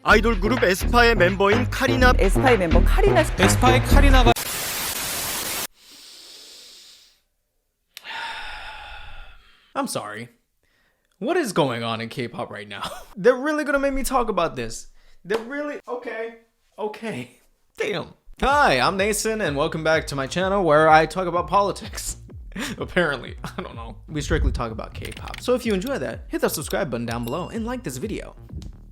아이돌 그룹 에스파의 멤버인 카리나. 에스파의 멤버 카리나. 에스파의 카리나가 I'm sorry. What is going on in K-pop right now? They're really gonna make me talk about this. They're really okay. Damn. Hi, I'm Naeson and welcome back to my channel where I talk about politics. Apparently, I don't know. We strictly talk about K-pop. So if you enjoy that, hit the subscribe button down below and like this video.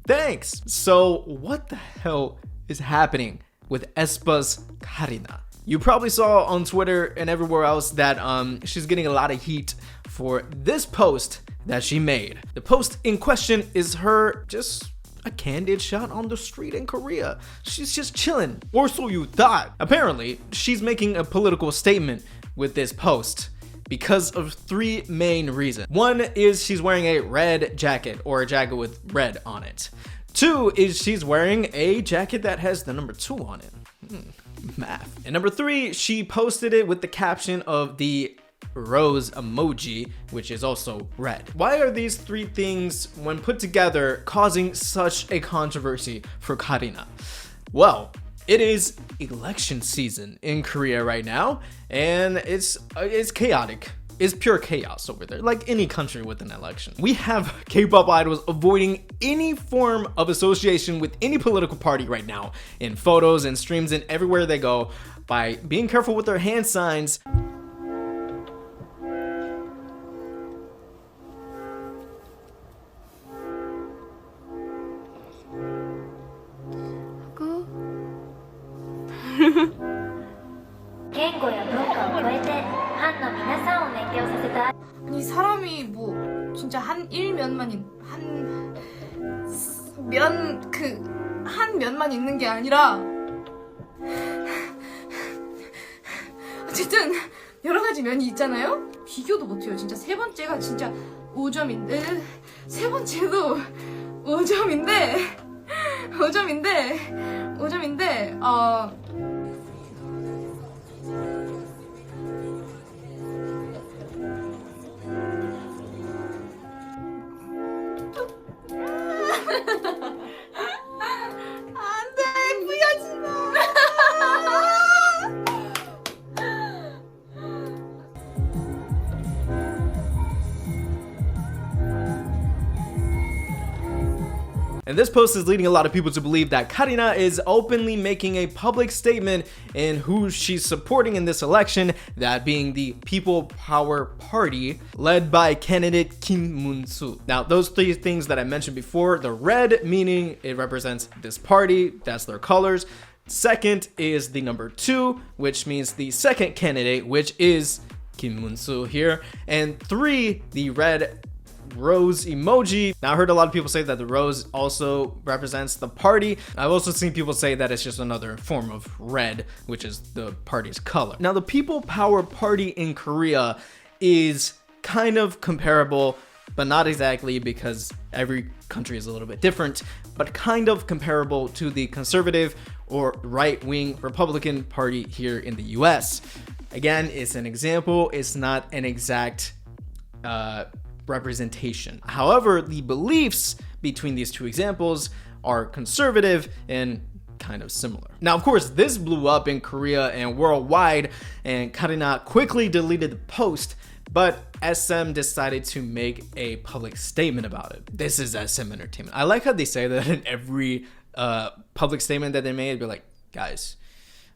Thanks. So what the hell is happening with aespa's Karina? You probably saw on Twitter and everywhere else that she's getting a lot of heat for this post that she made. The post in question is her just a candid shot on the street in Korea. She's just chilling, or so you thought. Apparently, she's making a political statement with this post because of three main reasons. One is she's wearing a red jacket, or a jacket with red on it. Two is she's wearing a jacket that has the number 2 on it. Math. And number 3, she posted it with the caption of the rose emoji, which is also red. Why are these three things, when put together, causing such a controversy for Karina? Well, it is election season in Korea right now, and it's chaotic. It's pure chaos over there, like any country with an election. We have K-pop idols avoiding any form of association with any political party right now, in photos and streams and everywhere they go, by being careful with their hand signs. 아니 사람이 뭐 진짜 한 면만 있는 게 아니라 어쨌든 여러 가지 면이 있잖아요. 비교도 못해요. 진짜 세 번째가 진짜 5점인데 세 번째도 5점인데 안돼 부여지 마. And this post is leading a lot of people to believe that Karina is openly making a public statement in who she's supporting in this election, that being the People Power Party, led by candidate Kim Moon-soo. Now, those three things that I mentioned before, the red meaning it represents this party, that's their colors. Second is the number 2, which means the second candidate, which is Kim Moon-soo here. And 3, the red rose emoji. Now I heard a lot of people say that the rose also represents the party. I've also seen people say that it's just another form of red, which is the party's color. Now the People Power Party in Korea is kind of comparable, but not exactly, because every country is a little bit different, but kind of comparable to the conservative or right-wing Republican Party here in the US. Again, it's an example, it's not an exact representation. However, the beliefs between these two examples are conservative and kind of similar. Now, of course, this blew up in Korea and worldwide, and Karina quickly deleted the post, but SM decided to make a public statement about it. This is SM Entertainment. I like how they say that in every public statement that they made. They're like, guys,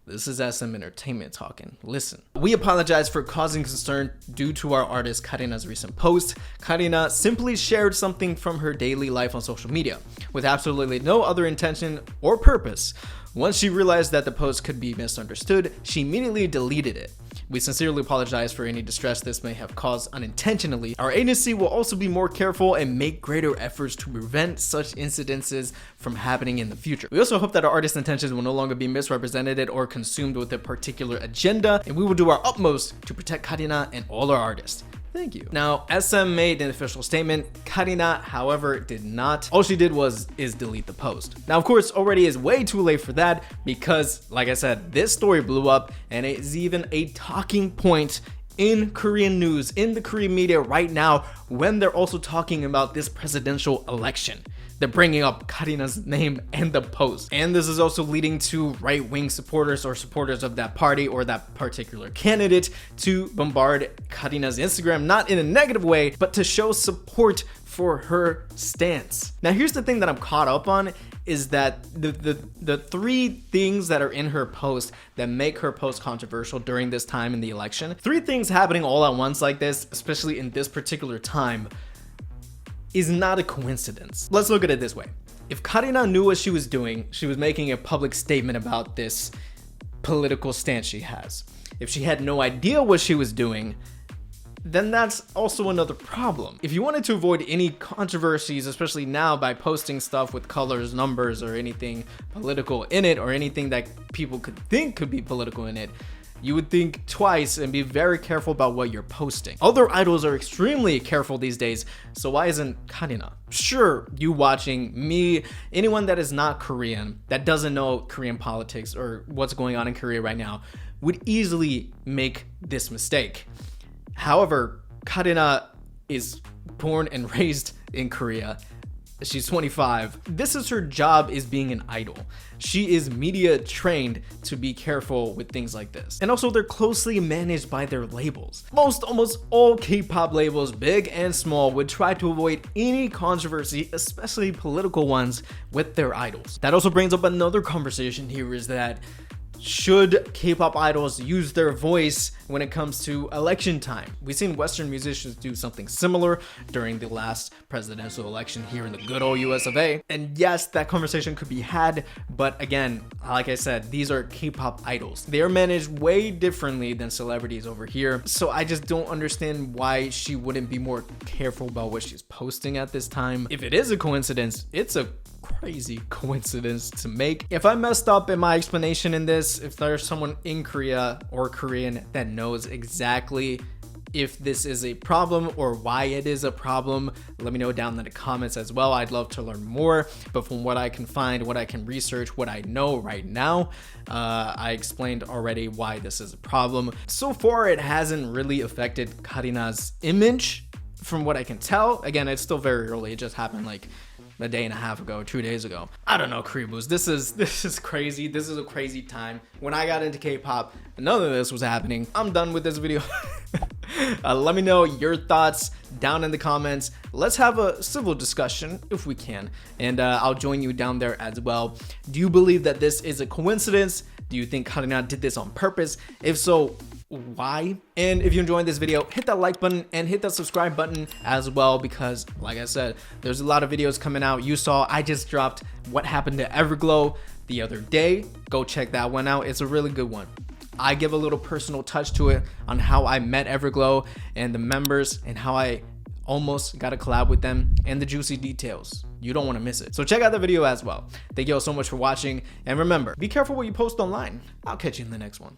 this is SM Entertainment talking. Listen. We apologize for causing concern due to our artist Karina's recent post. Karina simply shared something from her daily life on social media with absolutely no other intention or purpose. Once she realized that the post could be misunderstood, she immediately deleted it. We sincerely apologize for any distress this may have caused unintentionally. Our agency will also be more careful and make greater efforts to prevent such incidences from happening in the future. We also hope that our artist's intentions will no longer be misrepresented or consumed with a particular agenda, and we will do our utmost to protect Karina and all our artists. Thank you. Now, SM made an official statement. Karina, however, did not. All she did is delete the post. Now, of course, already is way too late for that because, like I said, this story blew up and it is even a talking point in Korean news, in the Korean media right now, when they're also talking about this presidential election. They're bringing up Karina's name and the post. And this is also leading to right-wing supporters or supporters of that party or that particular candidate to bombard Karina's Instagram, not in a negative way, but to show support for her stance. Now, here's the thing that I'm caught up on is that the three things that are in her post that make her post controversial during this time in the election, three things happening all at once like this, especially in this particular time, is not a coincidence. Let's look at it this way. If Karina knew what she was doing, she was making a public statement about this political stance she has. If she had no idea what she was doing, then that's also another problem. If you wanted to avoid any controversies, especially now by posting stuff with colors, numbers, or anything political in it, or anything that people could think could be political in it, you would think twice and be very careful about what you're posting. Other idols are extremely careful these days, so why isn't Karina? Sure, you watching, me, anyone that is not Korean, that doesn't know Korean politics or what's going on in Korea right now, would easily make this mistake. However, Karina is born and raised in Korea. She's 25. This is her job, is being an idol. She is media trained to be careful with things like this. And also, they're closely managed by their labels. Almost all K-pop labels, big and small, would try to avoid any controversy, especially political ones, with their idols. That also brings up another conversation here, is that should K-pop idols use their voice when it comes to election time? We've seen Western musicians do something similar during the last presidential election here in the good old US of A. And yes, that conversation could be had, but again, like I said, these are K-pop idols. They are managed way differently than celebrities over here. So I just don't understand why she wouldn't be more careful about what she's posting at this time. If it is a coincidence, it's a crazy coincidence to make. If I messed up in my explanation in this, if there's someone in Korea or Korean that knows exactly if this is a problem or why it is a problem, let me know down in the comments as well. I'd love to learn more, but from what I can find, what I can research, what I know right now, I explained already why this is a problem. So far, it hasn't really affected Karina's image from what I can tell. Again, it's still very early. It just happened like a day and a half ago, 2 days ago. I don't know, Koreabos. This is crazy. This is a crazy time. When I got into K-pop, none of this was happening. I'm done with this video. Let me know your thoughts down in the comments. Let's have a civil discussion if we can, and I'll join you down there as well. Do you believe that this is a coincidence? Do you think Karina did this on purpose? If so, why? And if you enjoyed this video, hit that like button and hit that subscribe button as well, because like I said, there's a lot of videos coming out. You saw I just dropped what happened to Everglow the other day. Go check that one out. It's a really good one. I give a little personal touch to it on how I met Everglow and the members and how I almost got a collab with them and the juicy details. You don't want to miss it. So check out the video as well. Thank you all so much for watching. And remember, be careful what you post online. I'll catch you in the next one.